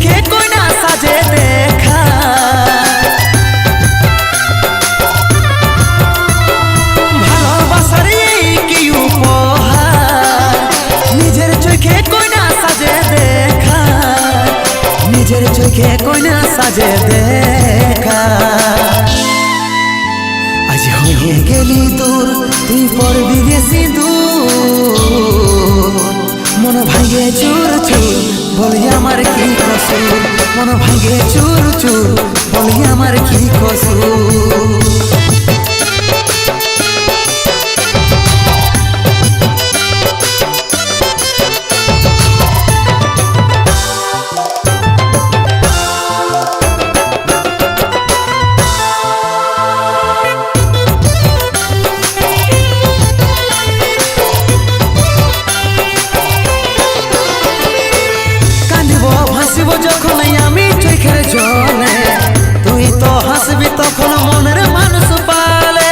চোখে কইনা সাজে দেখা ভালোবাসার এই কি উপহার নিজের চোখে কইনা সাজে দেখা নিজের চোখে কইনা সাজে দেখা আজ হয়ে গেলি দূর তুই পড়বি রে সিঁদুর মন ভাঙে চুর চুর বলি আমার কি কসুর মন ভাঙে চুর চুর বলি আমার কি কসুর যখন আমি চোখের জলে তুই তো হাসবি তখন মনের মানুষ পালে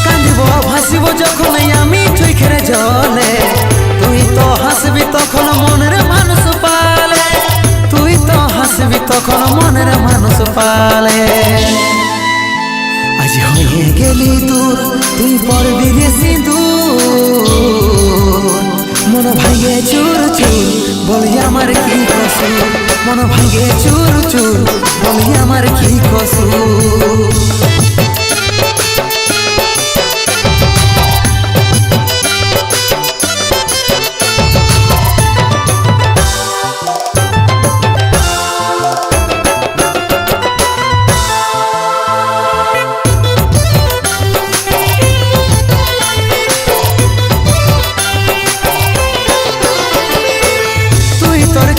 কাঁদিব ভাসিব যখন আমি চোখের জলে তুই তো হাসবি তখন মনের মানুষ পালে তুই তো হাসবি তখন মনের মানুষ পালে আজ হয়ে গেলি দূর তুই পড়বি রে সিঁদুর মন ভাঙে চুর চুর বলি আমার কি কসুর মন ভাঙে চুর চুর বলি আমার কি কসুর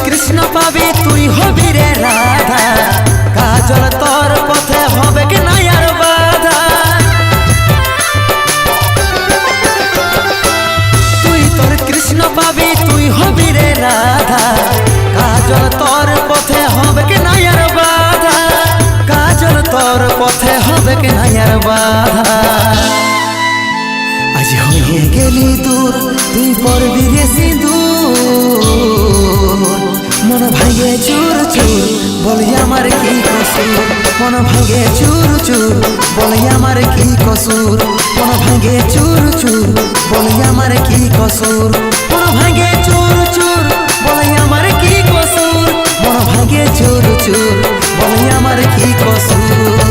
কৃষ্ণ পাবি তুই হবি রে রাধা কাজল তোর পথে হবে কি না আর বাধা তুই তোর কৃষ্ণ পাবি তুই হবি রে রাধা কাজল তোর পথে হবে কি না আর বাধা কাজল তোর পথে হবে কি না আর বাধা আজ হয়ে গেলি দূর তুই পড়বি রে সিঁদুর মন ভাঙে চুর চুর বলি আমার কি কসুর মন ভাঙে চুর চুর বলি আমার কি কসুর মন ভাঙে চুর চুর বলি আমার কি কসুর মন ভাঙে চুর চুর বলি আমার কি কসুর মন ভাঙে চুর চুর বলি আমার কি কসুর